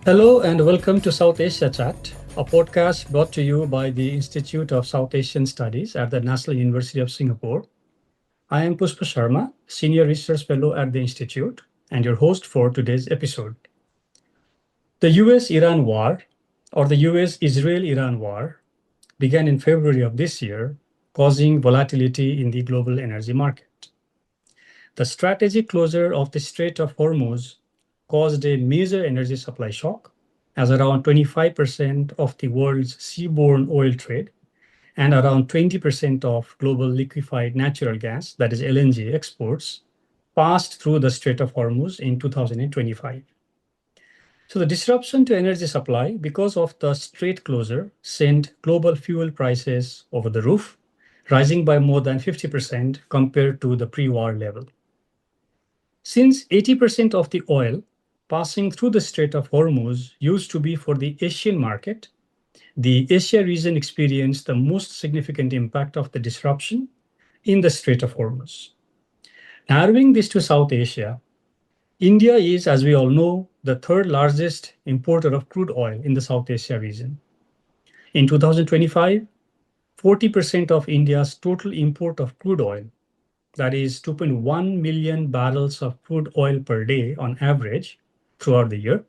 Hello and welcome to South Asia Chat, a podcast brought to you by the Institute of South Asian Studies at the National University of Singapore. I am Puspa Sharma, Senior Research Fellow at the Institute, and your host for today's episode. The US-Iran war, or the US-Israel-Iran war, began in February of this year, causing volatility in the global energy market. The strategic closure of the Strait of Hormuz caused a major energy supply shock, as around 25% of the world's seaborne oil trade and around 20% of global liquefied natural gas, that is LNG exports, passed through the Strait of Hormuz in 2025. So the disruption to energy supply because of the strait closure sent global fuel prices over the roof, rising by more than 50% compared to the pre-war level. Since 80% of the oil passing through the Strait of Hormuz used to be for the Asian market, the Asia region experienced the most significant impact of the disruption in the Strait of Hormuz. Narrowing this to South Asia, India is, as we all know, the third largest importer of crude oil in the South Asia region. In 2025, 40% of India's total import of crude oil, that is 2.1 million barrels of crude oil per day on average throughout the year,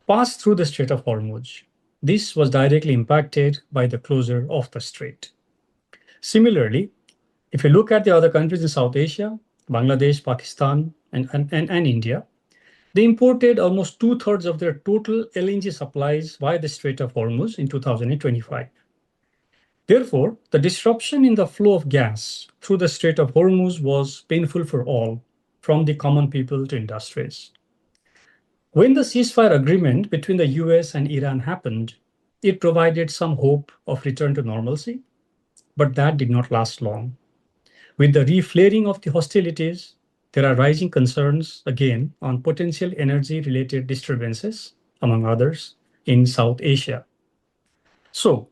passed through the Strait of Hormuz. This was directly impacted by the closure of the strait. Similarly, if you look at the other countries in South Asia, Bangladesh, Pakistan, and India, they imported almost two-thirds of their total LNG supplies via the Strait of Hormuz in 2025. Therefore, the disruption in the flow of gas through the Strait of Hormuz was painful for all, from the common people to industries. When the ceasefire agreement between the US and Iran happened, it provided some hope of return to normalcy, but that did not last long. With the reflaring of the hostilities, there are rising concerns again on potential energy-related disturbances, among others, in South Asia. So,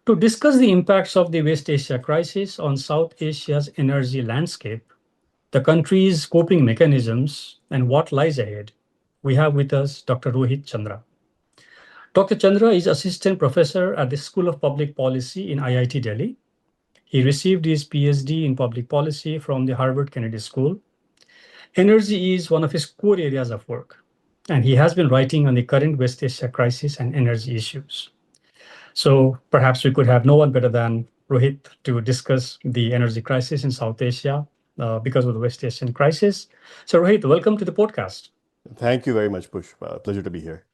to discuss the impacts of the West Asia crisis on South Asia's energy landscape, the country's coping mechanisms, and what lies ahead, we have with us Dr. Rohit Chandra. Dr. Chandra is Assistant Professor at the School of Public Policy in IIT-Delhi. He received his PhD in Public Policy from the Harvard Kennedy School. Energy is one of his core areas of work, and he has been writing on the current West Asia crisis and energy issues. So perhaps we could have no one better than Rohit to discuss the energy crisis in South Asia because of the West Asian crisis. So Rohit, welcome to the podcast. Thank you very much, Push. Pleasure to be here.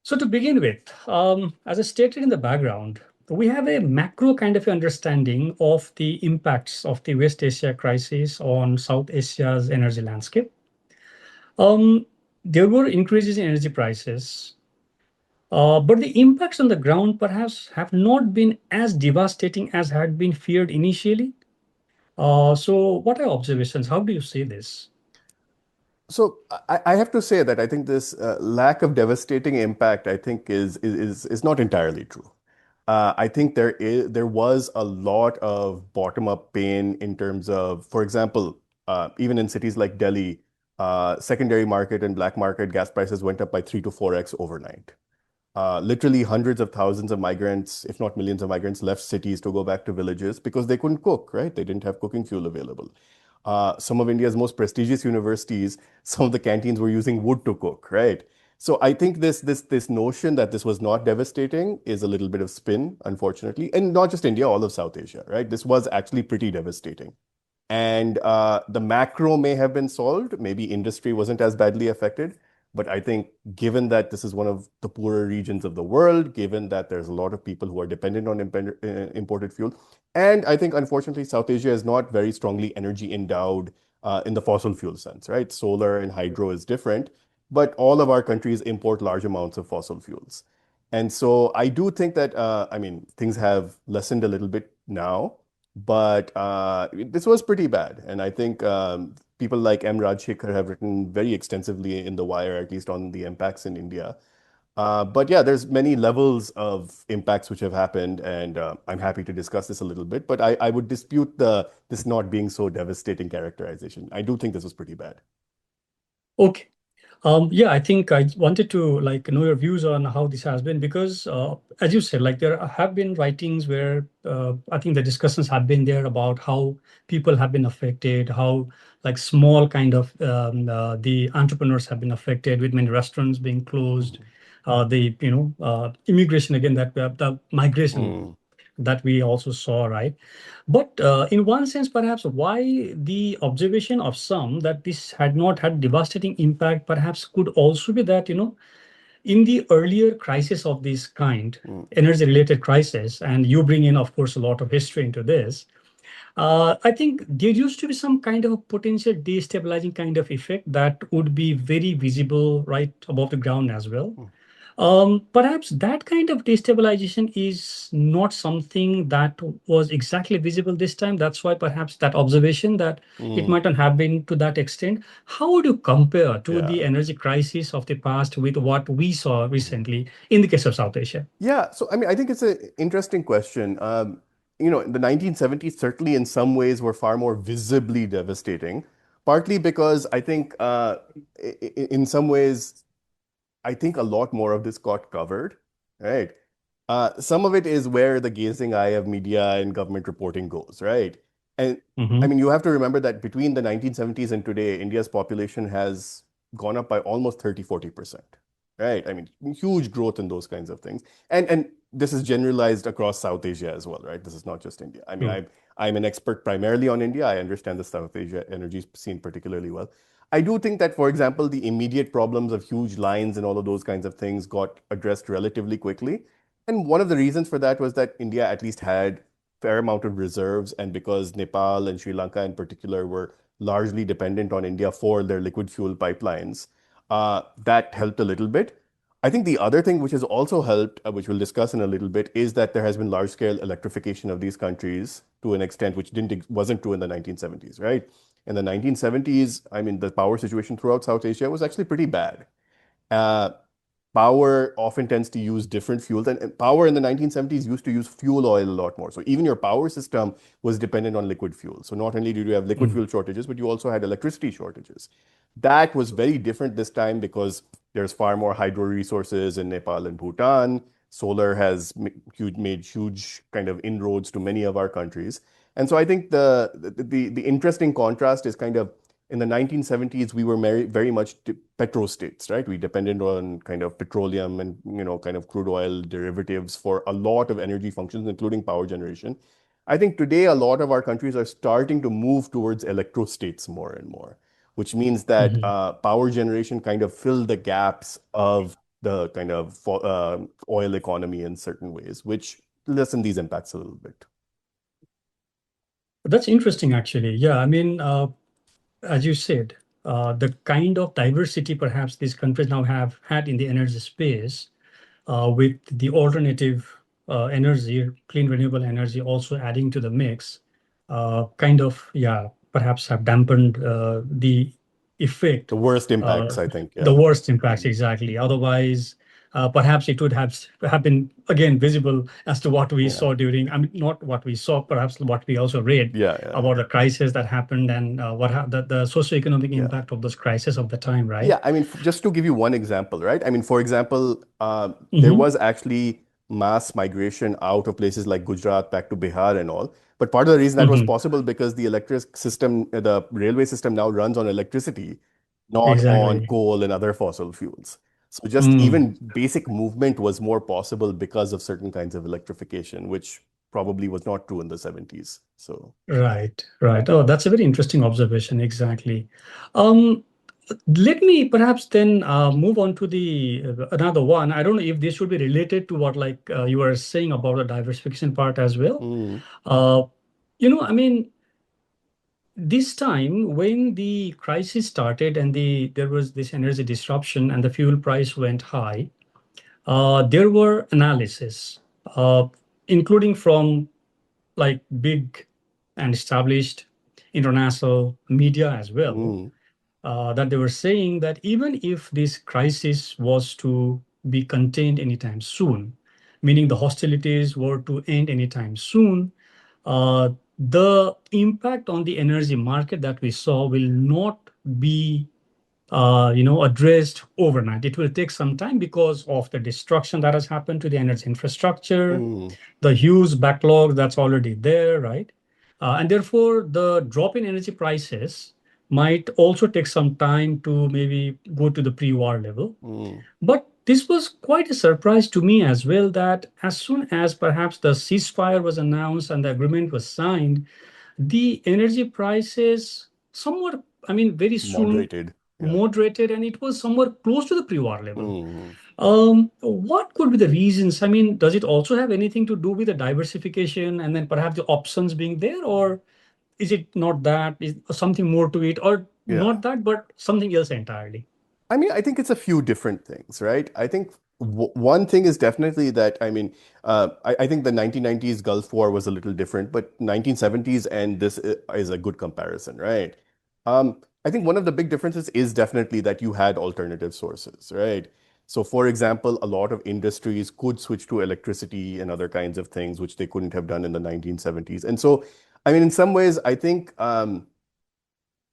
So to begin with, as I stated in the background, we have a macro kind of understanding of the impacts of the West Asia crisis on South Asia's energy landscape. There were increases in energy prices, but the impacts on the ground perhaps have not been as devastating as had been feared initially. So what are observations? How do you see this? So I have to say that I think this lack of devastating impact, I think, is not entirely true. I think there was a lot of bottom-up pain in terms of, for example, even in cities like Delhi, secondary market and black market gas prices went up by 3 to 4x overnight. Literally hundreds of thousands of migrants, if not millions of migrants, left cities to go back to villages because they couldn't cook, right? They didn't have cooking fuel available. Some of India's most prestigious universities, some of the canteens were using wood to cook, right? So I think this notion that this was not devastating is a little bit of spin, unfortunately, and not just India, all of South Asia, right? This was actually pretty devastating. And the macro may have been solved. Maybe industry wasn't as badly affected. But I think given that this is one of the poorer regions of the world, given that there's a lot of people who are dependent on imported fuel, and I think unfortunately South Asia is not very strongly energy endowed in the fossil fuel sense, right? Solar and hydro is different, but all of our countries import large amounts of fossil fuels. And so I do think that, I mean, things have lessened a little bit now, but this was pretty bad. And I think people like M. Rajshekhar have written very extensively in The Wire, at least on the impacts in India. But yeah, there's many levels of impacts which have happened, and I'm happy to discuss this a little bit. But I would dispute this not being so devastating characterization. I do think this was pretty bad. Okay. Yeah, I think I wanted to know your views on how this has been because, as you said, like there have been writings where I think the discussions have been there about how people have been affected, how like small kind of the entrepreneurs have been affected with many restaurants being closed, Mhm. the immigration again that the migration Mm, that we also saw, right? But in one sense, perhaps why the observation of some that this had not had devastating impact perhaps could also be that, in the earlier crisis of this kind, mm, energy-related crisis, and you bring in, of course, a lot of history into this, I think there used to be some kind of a potential destabilizing kind of effect that would be very visible right above the ground as well. mm, Perhaps that kind of destabilization is not something that was exactly visible this time. That's why perhaps that observation that it mm. might not have been to that extent. How would you compare to the Yeah. energy crisis of the past with what we saw Mhm. recently in the case of South Asia? Yeah, so I mean, I think it's an interesting question. The 1970s certainly in some ways were far more visibly devastating, partly because I think in some ways I think a lot more of this got covered, right? Some of it is where the gazing eye of media and government reporting goes, right? And I Hmm. mean, you have to remember that between the 1970s and today, India's population has gone up by almost 30-40%, right? I mean, huge growth in those kinds of things. And this is generalized across South Asia as well, right? This is not just India. I mean, True. I'm an expert primarily on India. I understand the South Asia energy scene particularly well. I do think that, for example, the immediate problems of huge lines and all of those kinds of things got addressed relatively quickly. And one of the reasons for that was that India at least had fair amount of reserves, and because Nepal and Sri Lanka in particular were largely dependent on India for their liquid fuel pipelines, that helped a little bit. I think the other thing which has also helped, which we'll discuss in a little bit, is that there has been large-scale electrification of these countries to an extent which didn't wasn't true in the 1970s, right? In the 1970s, I mean, the power situation throughout South Asia was actually pretty bad. Uh, Power often tends to use different fuels, and power in the 1970s used to use fuel oil a lot more. So even your power system was dependent on liquid fuel. So not only did you have liquid Mm. fuel shortages, but you also had electricity shortages. That was very different this time because there's far more hydro resources in Nepal and Bhutan. Solar has made huge kind of inroads to many of our countries. And so I think the interesting contrast is kind of in the 1970s, we were very much petrostates, right? We depended on kind of petroleum and, kind of crude oil derivatives for a lot of energy functions, including power generation. I think today a lot of our countries are starting to move towards electrostates more and more, which means that Mhm. power generation kind of fill the gaps of the kind of oil economy in certain ways, which lessen these impacts a little bit. That's interesting, actually. Yeah, I mean, as you said, the kind of diversity perhaps these countries now have had in the energy space with the alternative energy, clean renewable energy also adding to the mix, kind of, yeah, perhaps have dampened the effect, The worst uh, impacts, I think. the Yeah. worst impacts exactly. Otherwise, perhaps it would have been again visible as to what we Yeah. saw during, I mean, not what we saw, perhaps what we also read Yeah. Yeah. about the crisis that happened and the socioeconomic Yeah. impact of those crises of the time, right? Yeah, I mean, just to give you one example, right? I mean, for example, there Hmm. was actually mass migration out of places like Gujarat back to Bihar and all. But part of the reason that was Hmm. possible because the electric system, the railway system now runs on electricity, not on Exactly. coal and other fossil fuels. So just Mm. even basic movement was more possible because of certain kinds of electrification, which probably was not true in the 70s. So, Right, right. Oh, that's a very interesting observation. Exactly. Um, Let me perhaps then move on to the another one. I don't know if this should be related to what you were saying about the diversification part as well. mm, Uh, I mean, this time when the crisis started and there was this energy disruption and the fuel price went high, there were analysis, including from like big and established international media as well, mm, that they were saying that even if this crisis was to be contained anytime soon, meaning the hostilities were to end anytime soon, the impact on the energy market that we saw will not be addressed overnight. It will take some time because of the destruction that has happened to the energy infrastructure, Mm, the huge backlog that's already there, right? And therefore, the drop in energy prices might also take some time to maybe go to the pre-war level. mm, But this was quite a surprise to me as well that as soon as perhaps the ceasefire was announced and the agreement was signed, the energy prices somewhat, I mean, very soon moderated. Yeah. moderated and it was somewhat close to the pre-war level. Mm. What could be the reasons? I mean, does it also have anything to do with the diversification and then perhaps the options being there, or is it not that? Is something more to it, or Yeah. not that, but something else entirely? I mean, I think it's a few different things, right? I think w one thing is definitely that, I mean, I think the 1990s Gulf War was a little different, but 1970s and this is a good comparison, right? I think one of the big differences is definitely that you had alternative sources, right? So, for example, a lot of industries could switch to electricity and other kinds of things, which they couldn't have done in the 1970s. And so, I mean, in some ways, I think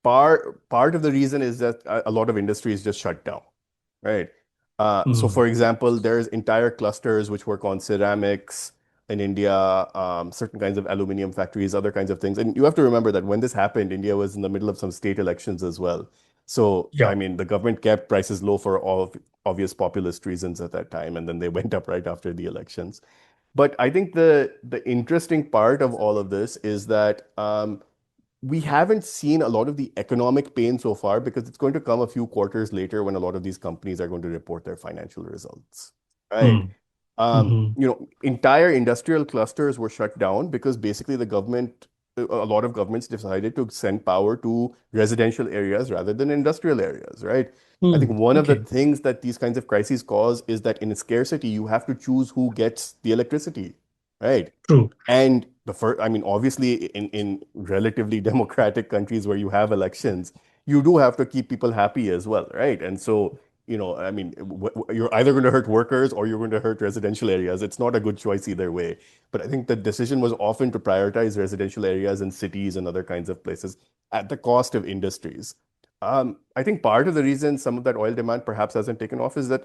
part of the reason is that a lot of industries just shut down, right? So, Mm, for example, there's entire clusters which work on ceramics in India, certain kinds of aluminum factories, other kinds of things. And you have to remember that when this happened, India was in the middle of some state elections as well. So, I yeah. mean, the government kept prices low for all of obvious populist reasons at that time, and then they went up right after the elections. But I think the interesting part of all of this is that we haven't seen a lot of the economic pain so far because it's going to come a few quarters later when a lot of these companies are going to report their financial results, right? Mm, hmm. Entire industrial clusters were shut down because basically a lot of governments decided to send power to residential areas rather than industrial areas, right? I think Mm, one of the okay. things that these kinds of crises cause is that in scarcity, you have to choose who gets the electricity, right? True. And the first, I mean, obviously, in relatively democratic countries where you have elections, you do have to keep people happy as well, right? And so, I mean, you're either going to hurt workers or you're going to hurt residential areas. It's not a good choice either way. But I think the decision was often to prioritize residential areas and cities and other kinds of places at the cost of industries. I think part of the reason some of that oil demand perhaps hasn't taken off is that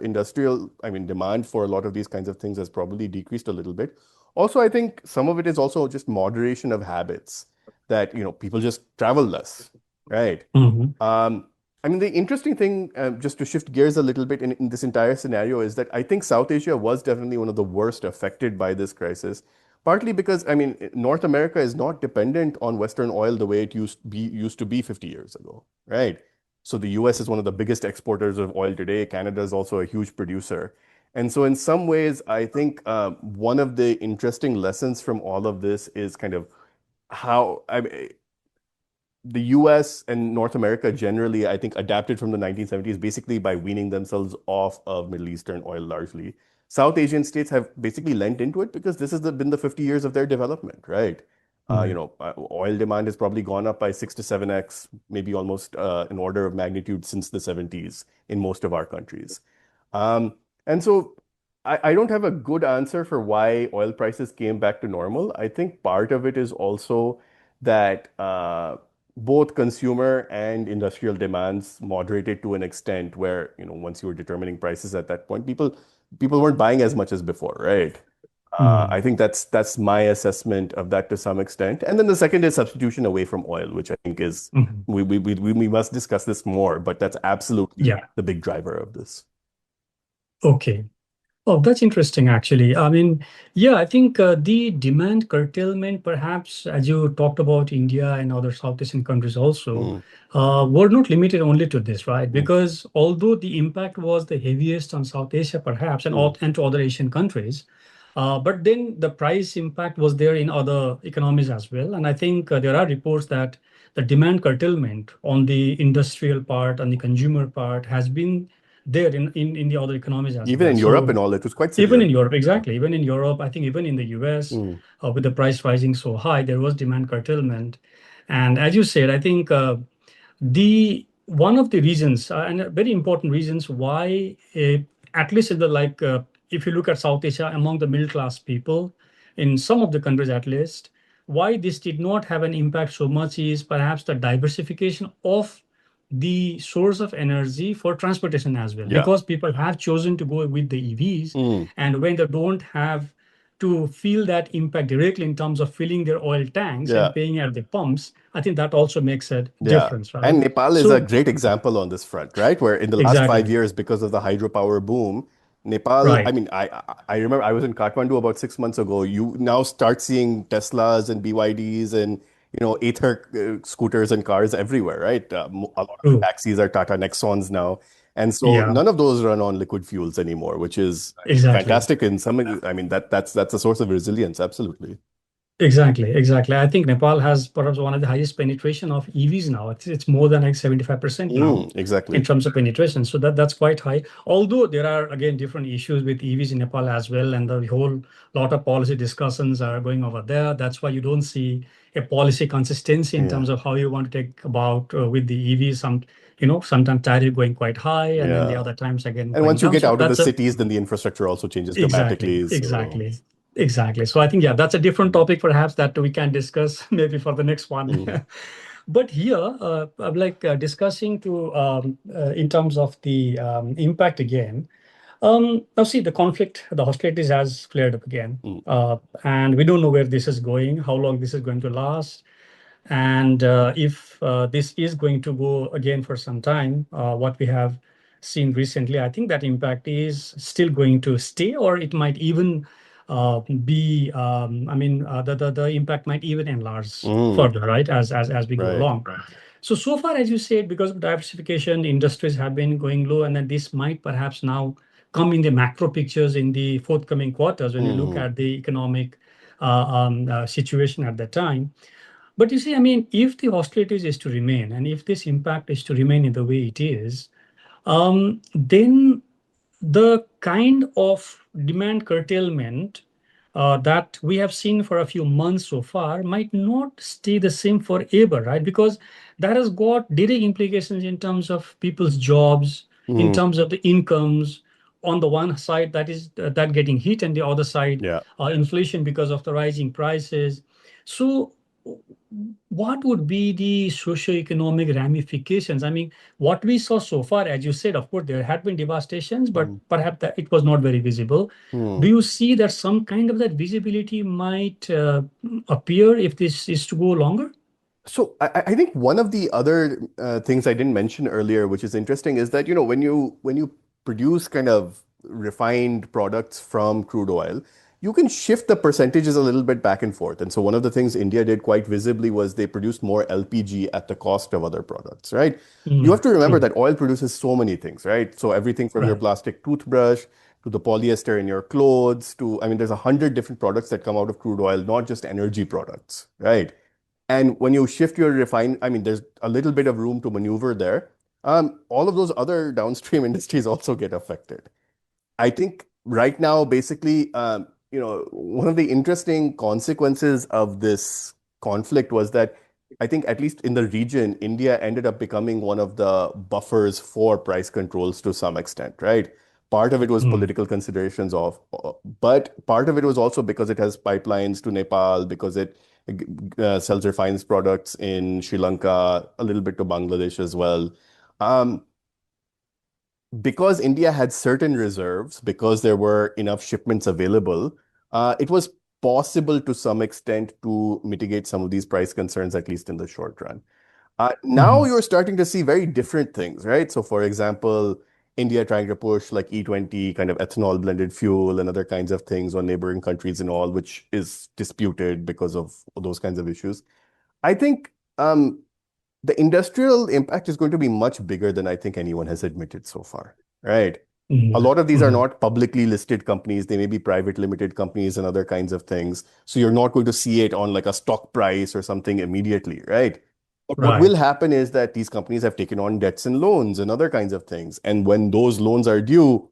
I mean, demand for a lot of these kinds of things has probably decreased a little bit. Also, I think some of it is also just moderation of habits that, people just travel less, right? Hmm. Um, I mean, the interesting thing, just to shift gears a little bit in this entire scenario, is that I think South Asia was definitely one of the worst affected by this crisis. Partly because, I mean, North America is not dependent on Western oil the way it used to be 50 years ago, right? So the US is one of the biggest exporters of oil today. Canada is also a huge producer. And so, in some ways, I think one of the interesting lessons from all of this is kind of how I mean, the US and North America generally, I think, adapted from the 1970s basically by weaning themselves off of Middle Eastern oil largely. South Asian states have basically lent into it because this has been the 50 years of their development, right? Right. Oil demand has probably gone up by 6 to 7x, maybe almost an order of magnitude since the 70s in most of our countries. And so I don't have a good answer for why oil prices came back to normal. I think part of it is also that both consumer and industrial demands moderated to an extent where, once you were determining prices at that point, people weren't buying as much as before, right? I Mm, think that's my assessment of that to some extent. And then the second is substitution away from oil, which I think is mhm. we must discuss this more, but that's absolutely Yeah. the big driver of this. Okay. Oh, that's interesting, actually. I mean, yeah, I think the demand curtailment, perhaps, as you talked about India and other South Asian countries also, Mm, were not limited only to this, right? mm, Because although the impact was the heaviest on South Asia, perhaps, mm, and to other Asian countries, but then the price impact was there in other economies as well. And I think there are reports that the demand curtailment on the industrial part and the consumer part has been there in the other economies as Even well. in Europe So and all, it was quite even severe. in Europe, Yeah. exactly. Even in Europe, I think even in the US, Mm, with the price rising so high, there was demand curtailment. And as you said, I think the one of the reasons and very important reasons why, at least in the if you look at South Asia among the middle class people, in some of the countries at least, why this did not have an impact so much is perhaps the diversification of the source of energy for transportation as well, Yeah. because people have chosen to go with the EVs. Mm. And when they don't have to feel that impact directly in terms of filling their oil tanks Yeah. and paying at the pumps, I think that also makes a Yeah. difference, right? And Nepal is a So, great example on this front, right? Where in the last exactly. 5 years, because of the hydropower boom, Nepal, I Right. mean, I remember I was in Kathmandu about 6 months ago. You now start seeing Teslas and BYDs and Ather scooters and cars everywhere, right? A lot of the True. taxis are Tata Nexons now. And so Yeah, none of those run on liquid fuels anymore, which is exactly. fantastic in some, I mean, that's a source of resilience, absolutely. Exactly, exactly. I think Nepal has perhaps one of the highest penetration of EVs now. It's more than like 75% now in Exactly. terms of penetration. So that's quite high. Although there are again different issues with EVs in Nepal as well, and the whole lot of policy discussions are going over there. That's why you don't see a policy consistency in Yeah. terms of how you want to take about with the EVs. Sometimes tariff going quite high, and then the Yeah. other times again And going once you down. get So out of the that's a cities, then the infrastructure also changes exactly, dramatically. So, exactly, exactly. So I think, yeah, that's a different topic perhaps that we can discuss maybe for the next one. mm, But here, I'm like discussing to in terms of the impact again. Now, see, the conflict, the hostilities has flared up again, mm, and we don't know where this is going, how long this is going to last. And if this is going to go again for some time, what we have seen recently, I think that impact is still going to stay, or it might even be, I mean, the impact might even enlarge mm, further, right, as we go right. along. Right. So far, as you said, because of diversification, industries have been going low, and then this might perhaps now come in the macro pictures in the forthcoming quarters when you look Mm, at the economic situation at that time. But you see, I mean, if the hostilities is to remain, and if this impact is to remain in the way it is, then the kind of demand curtailment that we have seen for a few months so far might not stay the same forever, right? Because that has got direct implications in terms of people's jobs, in mm, terms of the incomes. On the one side, that is that getting hit, and the other side, yeah. inflation because of the rising prices. So, what would be the socio-economic ramifications? I mean, what we saw so far, as you said, of course, there had been devastations, but Mm, perhaps that it was not very visible. Do mm. you see that some kind of that visibility might appear if this is to go longer? So I think one of the other things I didn't mention earlier, which is interesting, is that when you produce kind of refined products from crude oil, you can shift the percentages a little bit back and forth. And so one of the things India did quite visibly was they produced more LPG at the cost of other products, right? You have to remember True. that oil produces so many things, right? So everything from your Right. plastic toothbrush to the polyester in your clothes to, I mean, there's 100 different products that come out of crude oil, not just energy products, right? And when you shift your refine, I mean, there's a little bit of room to maneuver there. All of those other downstream industries also get affected. I think right now, basically, one of the interesting consequences of this conflict was that I think, at least in the region, India ended up becoming one of the buffers for price controls to some extent, right? Part of it was Mm. political considerations but part of it was also because it has pipelines to Nepal, because it sells refined products in Sri Lanka, a little bit to Bangladesh as well. Um, because India had certain reserves, because there were enough shipments available, it was possible to some extent to mitigate some of these price concerns, at least in the short run. Now Mhm. you're starting to see very different things, right? So, for example, India trying to push like E20 kind of ethanol blended fuel and other kinds of things on neighboring countries and all, which is disputed because of those kinds of issues. I think the industrial impact is going to be much bigger than I think anyone has admitted so far, right? A Mhm. lot of these are Mhm. not publicly listed companies. They may be private limited companies and other kinds of things. So you're not going to see it on like a stock price or something immediately, right? But what will Right. happen is that these companies have taken on debts and loans and other kinds of things. And when those loans are due,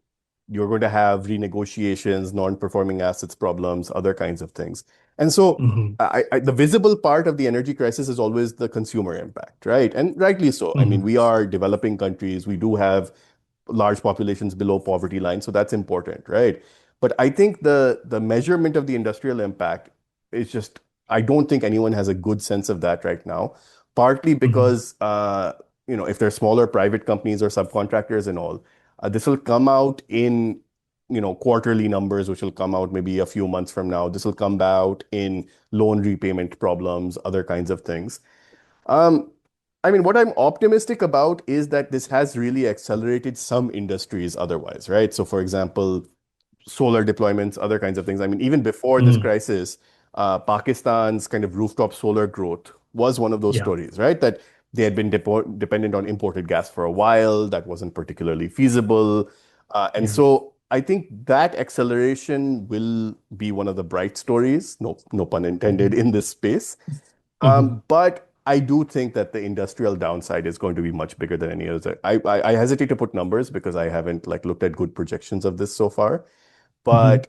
you're going to have renegotiations, non-performing assets problems, other kinds of things. And so Mhm. the visible part of the energy crisis is always the consumer impact, right? And rightly so. I mean, Mhm. we are developing countries. We do have large populations below poverty line, so that's important, right? But I think the measurement of the industrial impact is just, I don't think anyone has a good sense of that right now, partly Mhm. because if they're smaller private companies or subcontractors and all, this will come out in, quarterly numbers, which will come out maybe a few months from now. This will come out in loan repayment problems, other kinds of things. Um, I mean, what I'm optimistic about is that this has really accelerated some industries otherwise, right? So, for example, solar deployments, other kinds of things. I mean, even before this Mm. crisis, Pakistan's kind of rooftop solar growth was one of those Yeah. stories, right? That they had been dependent on imported gas for a while. That wasn't particularly feasible. And Yeah. so I think that acceleration will be one of the bright stories, no pun intended, Mhm. in this space. Mhm. But I do think that the industrial downside is going to be much bigger than any other. I hesitate to put numbers because I haven't like looked at good projections of this so far. Mhm. But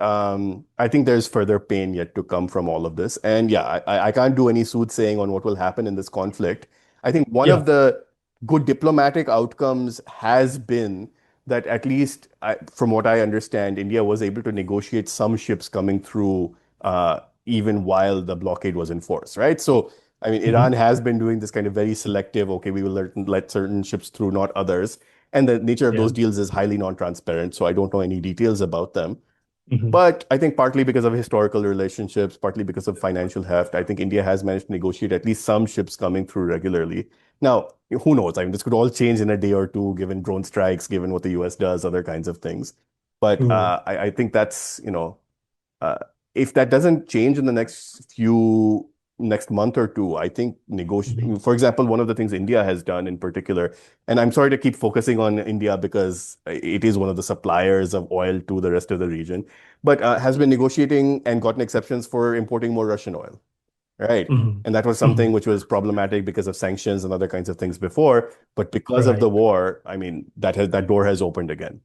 I think there's further pain yet to come from all of this. And yeah, I can't do any soothsaying on what will happen in this conflict. I think one of Yeah. the good diplomatic outcomes has been that at least from what I understand, India was able to negotiate some ships coming through even while the blockade was in force, right? So, I mean, Iran Mhm. has been doing this kind of very selective, okay, we will let certain ships through, not others. And the nature of Yeah. those deals is highly non-transparent, so I don't know any details about them. Mhm. But I think partly because of historical relationships, partly because of financial heft, I think India has managed to negotiate at least some ships coming through regularly. Now, who knows? I mean, this could all change in a day or two, given drone strikes, given what the US does, other kinds of things. But True. I think that's, uh, if that doesn't change in the next month or two, I think Mhm. for example, one of the things India has done in particular, and I'm sorry to keep focusing on India because it is one of the suppliers of oil to the rest of the region, but has been negotiating and gotten exceptions for importing more Russian oil, right? Mhm. And that was something Mhm. which was problematic because of sanctions and other kinds of things before. But because of the Right. war, I mean, that door has opened again.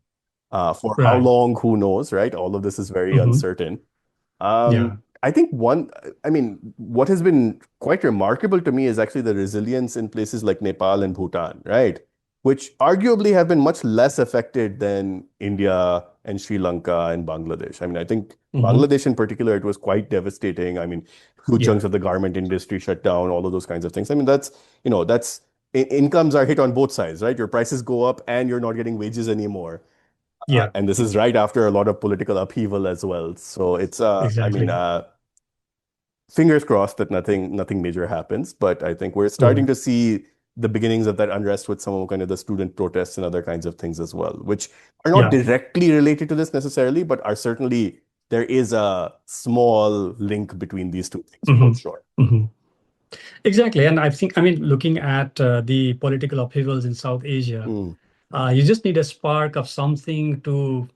For how Right. long, who knows, right? All of this is very Mhm. uncertain. Yeah. I think I mean, what has been quite remarkable to me is actually the resilience in places like Nepal and Bhutan, right? Which arguably have been much less affected than India and Sri Lanka and Bangladesh. I mean, I think Mhm. Bangladesh in particular, it was quite devastating. I mean, huge chunks Yeah. of the garment industry shut down, all of those kinds of things. I mean, that's incomes are hit on both sides, right? Your prices go up and you're not getting wages anymore. Yeah. And this is right after a lot of political upheaval as well. So it's, I mean, Exactly. fingers crossed that nothing major happens. But I think we're starting True. to see the beginnings of that unrest with some of kind of the student protests and other kinds of things as well, which are not Yeah. directly related to this necessarily, but are certainly there is a small link between these two things for Mhm. sure. Mhm. Exactly. And I think, I mean, looking at the political upheavals in South Asia, Mm, you just need a spark of something to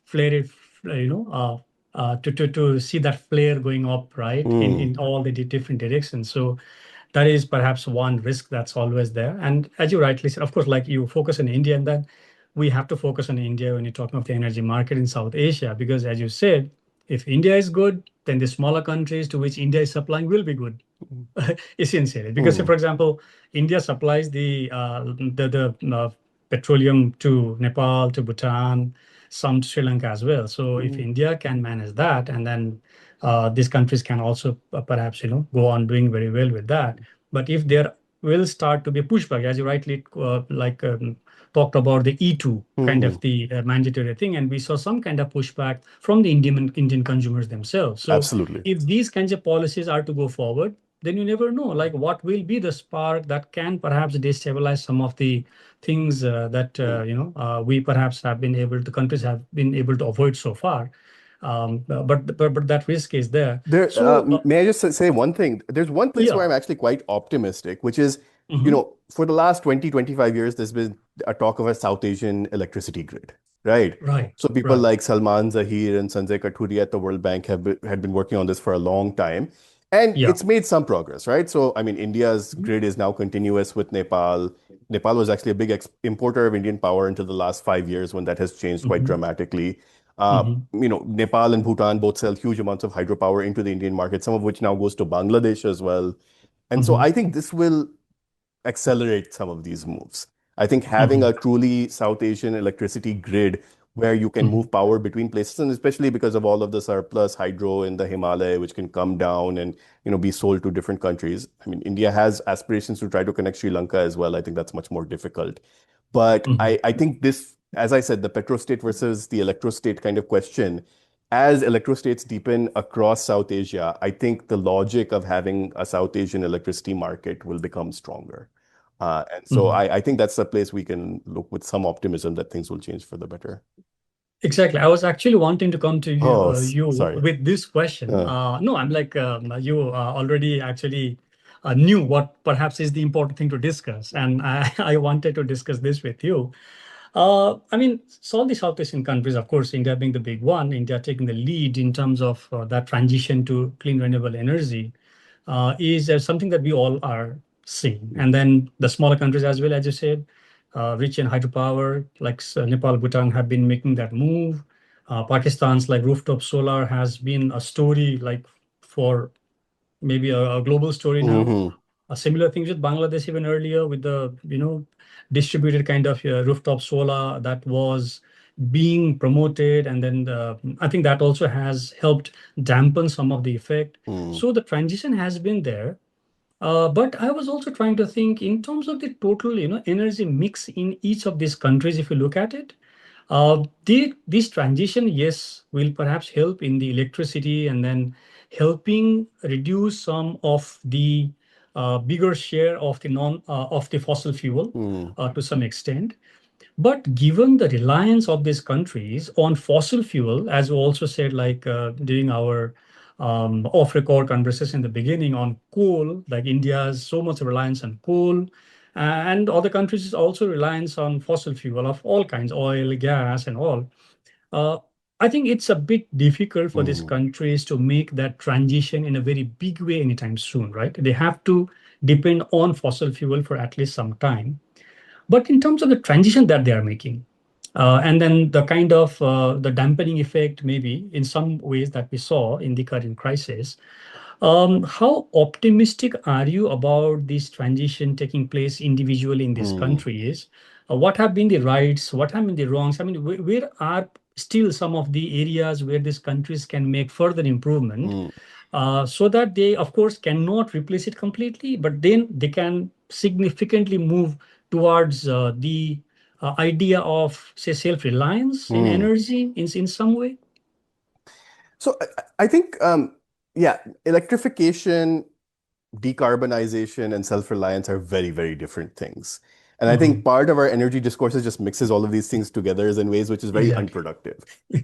flare it, to see that flare going up, right, mm, in all the different directions. So that is perhaps one risk that's always there. And as you rightly said, of course, like you focus on India, and then we have to focus on India when you're talking of the energy market in South Asia, because as you said, if India is good, then the smaller countries to which India is supplying will be good. Essentially, because say, mm, for example, India supplies the petroleum to Nepal, to Bhutan, some to Sri Lanka as well. So if mm, India can manage that, and then these countries can also perhaps go on doing very well with that. But if there will start to be pushback, as you rightly talked about the E2 kind of mm. the mandatory thing, and we saw some kind of pushback from the Indian consumers themselves. So Absolutely. if these kinds of policies are to go forward, then you never know like what will be the spark that can perhaps destabilize some of the things that Mm. we perhaps have been able to countries have been able to avoid so far. But that risk is there. There, So may I just say one thing? There's one place where yeah. I'm actually quite optimistic, which is, Hmm. for the last 20, 25 years, there's been a talk of a South Asian electricity grid, right? Right. So people Right. like Salman Zahir and Sanjay Kathuria at the World Bank had been working on this for a long time, and Yeah. it's made some progress, right? So, I mean, India's grid is now continuous with Nepal. Nepal was actually a big ex importer of Indian power until the last 5 years when that has changed quite Hmm. dramatically. Hmm. Nepal and Bhutan both sell huge amounts of hydropower into the Indian market, some of which now goes to Bangladesh as well. And so Hmm. I think this will accelerate some of these moves. I think having Hmm. a truly South Asian electricity grid where you can Hmm. move power between places, and especially because of all of the surplus hydro in the Himalaya, which can come down and be sold to different countries. I mean, India has aspirations to try to connect Sri Lanka as well. I think that's much more difficult. But Hmm. I think this, as I said, the petrostate versus the electrostate kind of question, as electrostates deepen across South Asia, I think the logic of having a South Asian electricity market will become stronger. And so Hmm. I think that's a place we can look with some optimism that things will change for the better. Exactly. I was actually wanting to come to you, Oh, you sorry. with this question. Uh, No, I'm like you already actually knew what perhaps is the important thing to discuss, and I wanted to discuss this with you. I mean, so all the South Asian countries, of course, India being the big one, India taking the lead in terms of that transition to clean renewable energy is something that we all are seeing. And then the smaller countries as well, as you said, rich in hydropower, like Nepal, Bhutan have been making that move. Pakistan's like rooftop solar has been a story like for maybe a global story now. mhm, Similar things with Bangladesh even earlier with the distributed kind of rooftop solar that was being promoted, and then I think that also has helped dampen some of the effect. mm, So the transition has been there, but I was also trying to think in terms of the total energy mix in each of these countries. If you look at it, this transition, yes, will perhaps help in the electricity and then helping reduce some of the bigger share of the fossil fuel mm, to some extent. But given the reliance of these countries on fossil fuel, as we also said, like during our off-record conversation in the beginning on coal, like India's so much reliance on coal, and other countries also reliance on fossil fuel of all kinds, oil, gas, and all. Uh, I think it's a bit difficult for these mm, countries to make that transition in a very big way anytime soon, right? They have to depend on fossil fuel for at least some time. But in terms of the transition that they are making, and then the kind of the dampening effect, maybe in some ways that we saw in the current crisis, how optimistic are you about this transition taking place individually in these mm, countries? What have been the rights? What have been the wrongs? I mean, where are still some of the areas where these countries can make further improvement mm, so that they, of course, cannot replace it completely, but then they can significantly move towards the idea of, say, self-reliance in mm. energy in some way? So I think, yeah, electrification, decarbonization, and self-reliance are very, very different things. And I think Mhm. part of our energy discourses just mixes all of these things together in ways which is very Exactly. unproductive.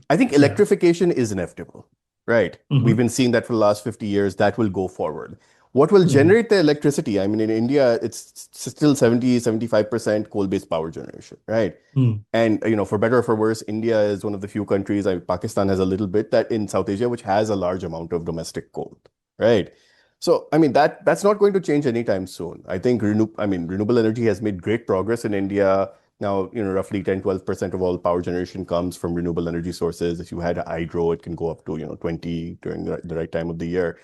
I think Yeah. electrification is inevitable, right? We've Hmm. been seeing that for the last 50 years. That will go forward. What will Hmm. generate the electricity? I mean, in India, it's still 70, 75% coal-based power generation, right? Hmm. And for better or for worse, India is one of the few countries, Pakistan has a little bit that in South Asia, which has a large amount of domestic coal, right? So, I mean, that's not going to change anytime soon. I think renewable energy has made great progress in India. Now, roughly 10, 12% of all power generation comes from renewable energy sources. If you had a hydro, it can go up to, 20 during the right time of the year.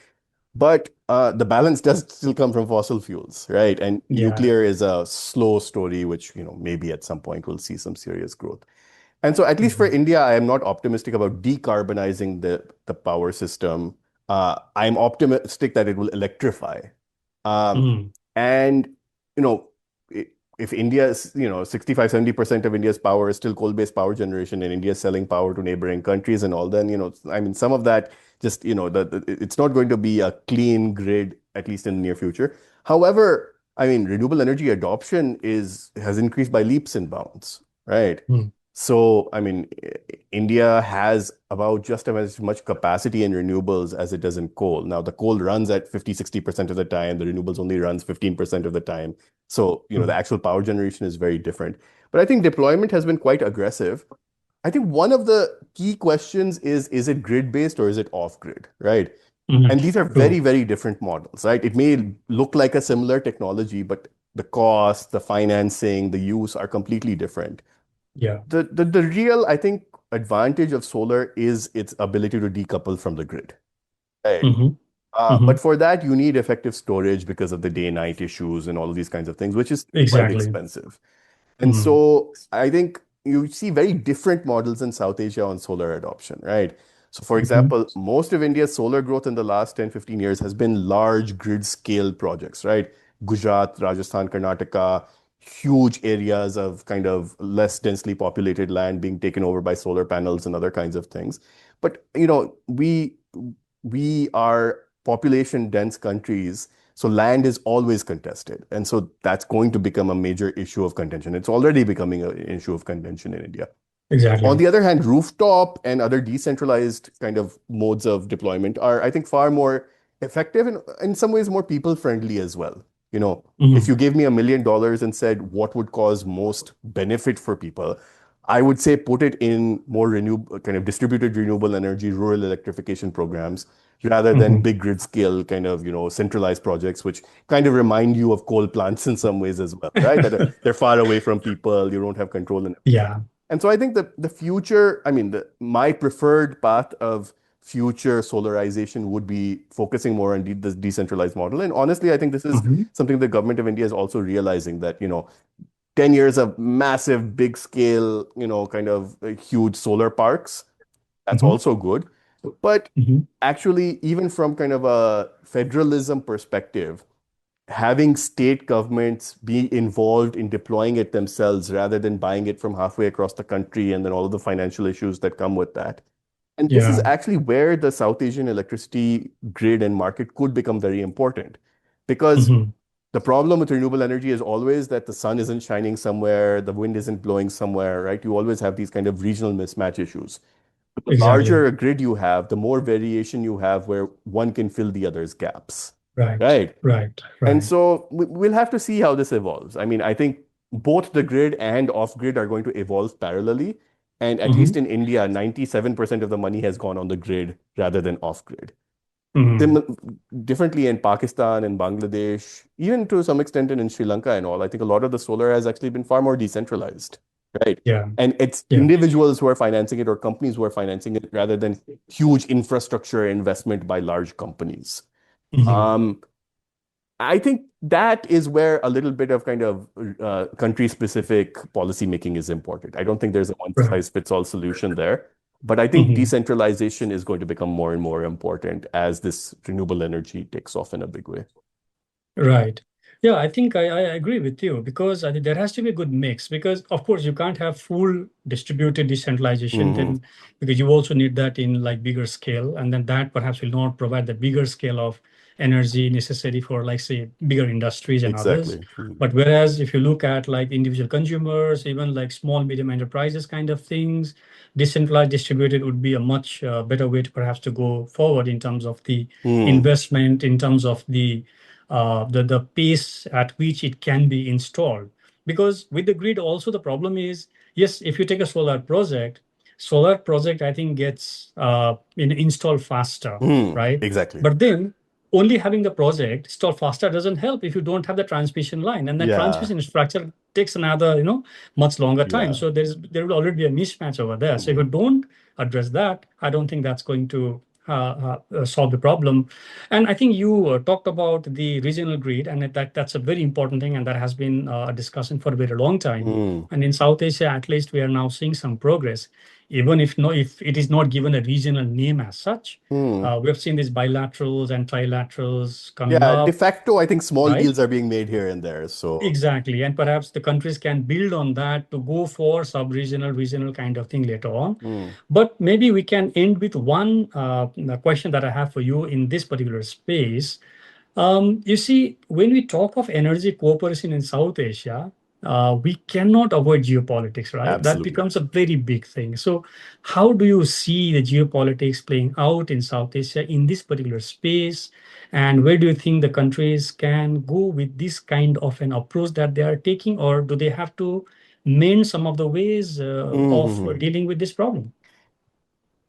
But the balance does still come from fossil fuels, right? And Yeah. nuclear is a slow story, which, maybe at some point we'll see some serious growth. And so, at least for Mhm. India, I am not optimistic about decarbonizing the power system. I'm optimistic that it will electrify. Um, Mhm. and, you know, if India's, 65, 70% of India's power is still coal-based power generation and India is selling power to neighboring countries and all, then, I mean, some of that just, it's not going to be a clean grid, at least in the near future. However, I mean, renewable energy adoption has increased by leaps and bounds, right? Mhm. So, I mean, India has about just as much capacity in renewables as it does in coal. Now, the coal runs at 50, 60% of the time. The renewables only runs 15% of the time. So, the Mhm. actual power generation is very different. But I think deployment has been quite aggressive. I think one of the key questions is it grid-based or is it off-grid, right? Mhm. And these are very, True. very different models, right? It may look like a similar technology, but the cost, the financing, the use are completely different. Yeah. The real, I think, advantage of solar is its ability to decouple from the grid. Right. Hmm. But Hmm. for that, you need effective storage because of the day-night issues and all of these kinds of things, which is quite Exactly. expensive. And Mm. so I think you see very different models in South Asia on solar adoption, right? So, for Mhm. example, most of India's solar growth in the last 10, 15 years has been large grid scale projects, right? Gujarat, Rajasthan, Karnataka, huge areas of kind of less densely populated land being taken over by solar panels and other kinds of things. But, we are population dense countries, so land is always contested. And so that's going to become a major issue of contention. It's already becoming an issue of contention in India. On Exactly. the other hand, rooftop and other decentralized kind of modes of deployment are, I think, far more effective and in some ways more people friendly as well. If Mhm. you gave me $1 million and said what would cause most benefit for people, I would say put it in more renewable, kind of distributed renewable energy, rural electrification programs, rather than Mhm. big grid scale kind of, centralized projects, which kind of remind you of coal plants in some ways as well, right? That they're far away from people, you don't have control and Yeah. so I think the future, I mean, my preferred path of future solarization would be focusing more on the decentralized model. And honestly, I think this is Mhm. something the government of India is also realizing that, 10 years of massive, big scale, kind of huge solar parks, that's Mhm. also good. But Mhm. actually, even from kind of a federalism perspective, having state governments be involved in deploying it themselves rather than buying it from halfway across the country and then all of the financial issues that come with that. And this is Yeah. actually where the South Asian electricity grid and market could become very important because Mhm. the problem with renewable energy is always that the sun isn't shining somewhere, the wind isn't blowing somewhere, right? You always have these kind of regional mismatch issues. But the Exactly. larger a grid you have, the more variation you have where one can fill the other's gaps, Right. right? Right. And Right. so we'll have to see how this evolves. I mean, I think both the grid and off grid are going to evolve parallelly. And at least Mhm. in India, 97% of the money has gone on the grid rather than off grid. Mhm. Sim Differently in Pakistan and Bangladesh, even to some extent in Sri Lanka and all, I think a lot of the solar has actually been far more decentralized, right? Yeah. And it's Yeah. individuals who are financing it or companies who are financing it rather than huge infrastructure investment by large companies. Mhm. Um, I think that is where a little bit of kind of country-specific policy making is important. I don't think there's a Right. one-size-fits-all solution there, but I think Mhm. decentralization is going to become more and more important as this renewable energy takes off in a big way. Right. Yeah, I think I agree with you because I think there has to be a good mix because of course you can't have full distributed decentralization Hmm. then because you also need that in like bigger scale and then that perhaps will not provide the bigger scale of energy necessary for like say bigger industries and others. Exactly. Mhm. But whereas if you look at like individual consumers, even like small medium enterprises kind of things, decentralized distributed would be a much better way to perhaps to go forward in terms of the Hmm. investment, in terms of the pace at which it can be installed. Because with the grid, also the problem is, yes, if you take a solar project I think gets installed faster, Hmm. right? Exactly. But then only having the project installed faster doesn't help if you don't have the transmission line, and that Yeah. transmission structure takes another much longer time. Yeah. So there will already be a mismatch over there. So if Mhm. you don't address that, I don't think that's going to solve the problem. And I think you talked about the regional grid, and that's a very important thing, and that has been a discussion for a very long time. Hmm. And in South Asia, at least, we are now seeing some progress, even if it is not given a regional name as such. Hmm. We have seen these bilaterals and trilaterals coming Yeah. De up, facto, I think small right? deals are being made here and there. So. Exactly. And perhaps the countries can build on that to go for sub-regional, regional kind of thing later on. Hmm. But maybe we can end with one question that I have for you in this particular space. You see, when we talk of energy cooperation in South Asia, we cannot avoid geopolitics, right? That Absolutely. becomes a very big thing. So, how do you see the geopolitics playing out in South Asia in this particular space? And where do you think the countries can go with this kind of an approach that they are taking, or do they have to mend some of the ways of Hmm. dealing with this problem?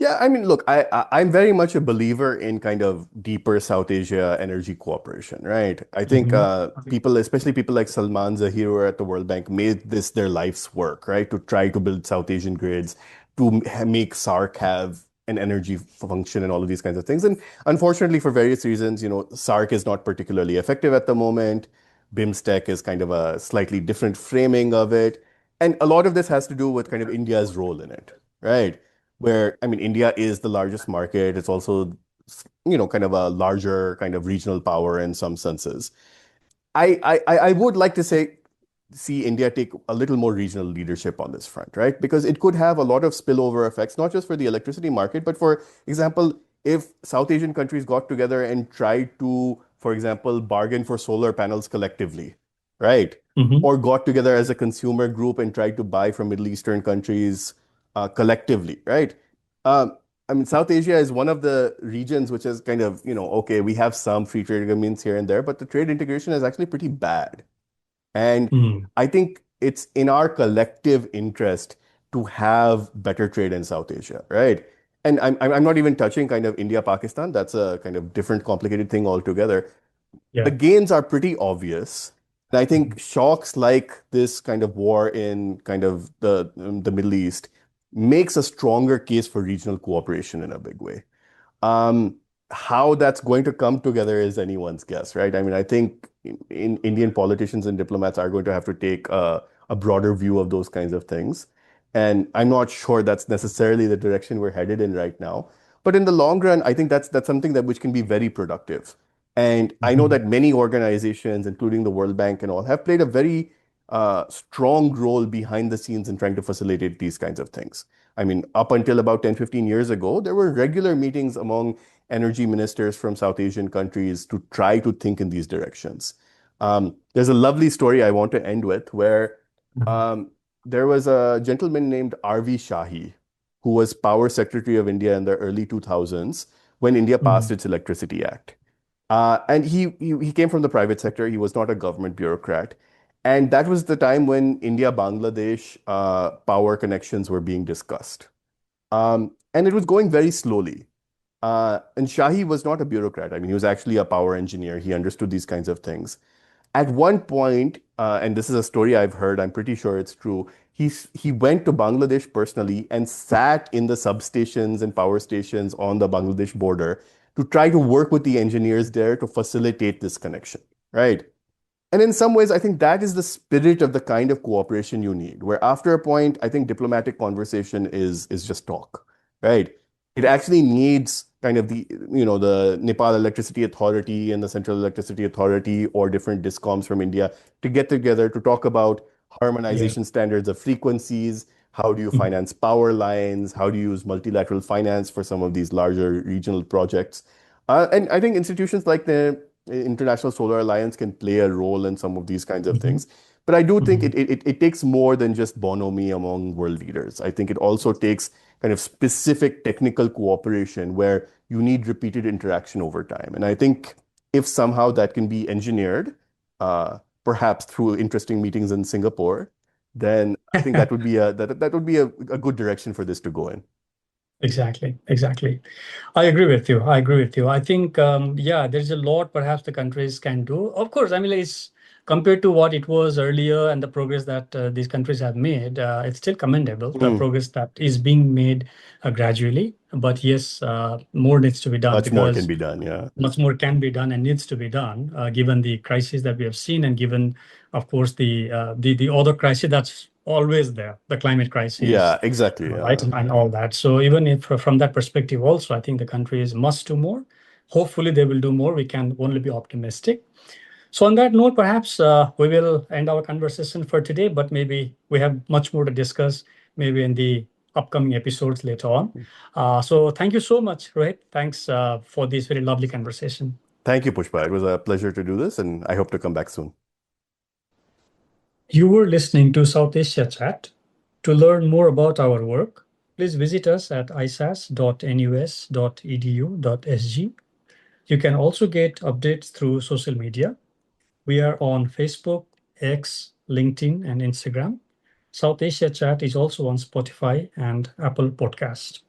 Yeah, I mean, look, I'm very much a believer in kind of deeper South Asia energy cooperation, right? I think Mhm. people, especially people like Salman Zahir who are at the World Bank, made this their life's work, right? To try to build South Asian grids, to make SAARC have an energy function and all of these kinds of things. And unfortunately, for various reasons, SAARC is not particularly effective at the moment. BIMSTEC is kind of a slightly different framing of it. And a lot of this has to do with kind of India's role in it, right? Where, I mean, India is the largest market. It's also, kind of a larger kind of regional power in some senses. I would like to see India take a little more regional leadership on this front, right? Because it could have a lot of spillover effects, not just for the electricity market, but for example, if South Asian countries got together and tried to, for example, bargain for solar panels collectively, right? Hmm. Or got together as a consumer group and tried to buy from Middle Eastern countries collectively, right? Um, I mean, South Asia is one of the regions which is kind of, okay, we have some free trade agreements here and there, but the trade integration is actually pretty bad. And Mm. I think it's in our collective interest to have better trade in South Asia, right? And I'm not even touching kind of India, Pakistan. That's a kind of different, complicated thing altogether. The Yeah. gains are pretty obvious. And I think Mhm. shocks like this kind of war in kind of the Middle East makes a stronger case for regional cooperation in a big way. Um, how that's going to come together is anyone's guess, right? I mean, I think Indian politicians and diplomats are going to have to take a broader view of those kinds of things. And I'm not sure that's necessarily the direction we're headed in right now. But in the long run, I think that's something that which can be very productive. And I know Mhm. that many organizations, including the World Bank and all, have played a very strong role behind the scenes in trying to facilitate these kinds of things. I mean, up until about 10, 15 years ago, there were regular meetings among energy ministers from South Asian countries to try to think in these directions. There's a lovely story I want to end with where Mhm. um, there was a gentleman named R.V. Shahi, who was Power Secretary of India in the early 2000s when India passed Mhm. its Electricity Act. And he came from the private sector. He was not a government bureaucrat. And that was the time when India-Bangladesh power connections were being discussed. And it was going very slowly. And Shahi was not a bureaucrat. I mean, he was actually a power engineer. He understood these kinds of things. At one point, and this is a story I've heard, I'm pretty sure it's true, he went to Bangladesh personally and sat in the substations and power stations on the Bangladesh border to try to work with the engineers there to facilitate this connection, right? And in some ways, I think that is the spirit of the kind of cooperation you need, where after a point, I think diplomatic conversation is just talk, right? It actually needs kind of the Nepal Electricity Authority and the Central Electricity Authority or different discoms from India to get together to talk about Yeah. harmonization standards of frequencies. How do you Mhm. finance power lines? How do you use multilateral finance for some of these larger regional projects? And I think institutions like the International Solar Alliance can play a role in some of these kinds of Mhm. things. But I do think Mhm. it takes more than just bonhomie among world leaders. I think it also takes kind of specific technical cooperation where you need repeated interaction over time. And I think if somehow that can be engineered, perhaps through interesting meetings in Singapore, then I think that would be a good direction for this to go in. Exactly, exactly. I agree with you. I agree with you. I think, yeah, there's a lot perhaps the countries can do. Of course, I mean, it's compared to what it was earlier and the progress that these countries have made, it's still commendable, the Hmm. progress that is being made gradually. But yes, more needs to be done Much more can because be done. Yeah. much more can be done and needs to be done, given the crisis that we have seen and given, of course, the other crisis that's always there, the climate crisis, Yeah, exactly. right, Yeah. and all that. So even if from that perspective, also, I think the countries must do more. Hopefully, they will do more. We can only be optimistic. So on that note, perhaps we will end our conversation for today, but maybe we have much more to discuss maybe in the upcoming episodes later on. So thank you so much, Rohit. Thanks for this very lovely conversation. Thank you, Pushpa. It was a pleasure to do this, and I hope to come back soon. You were listening to South Asia Chat. To learn more about our work, please visit us at isas.nus.edu.sg. You can also get updates through social media. We are on Facebook, X, LinkedIn, and Instagram. South Asia Chat is also on Spotify and Apple Podcast.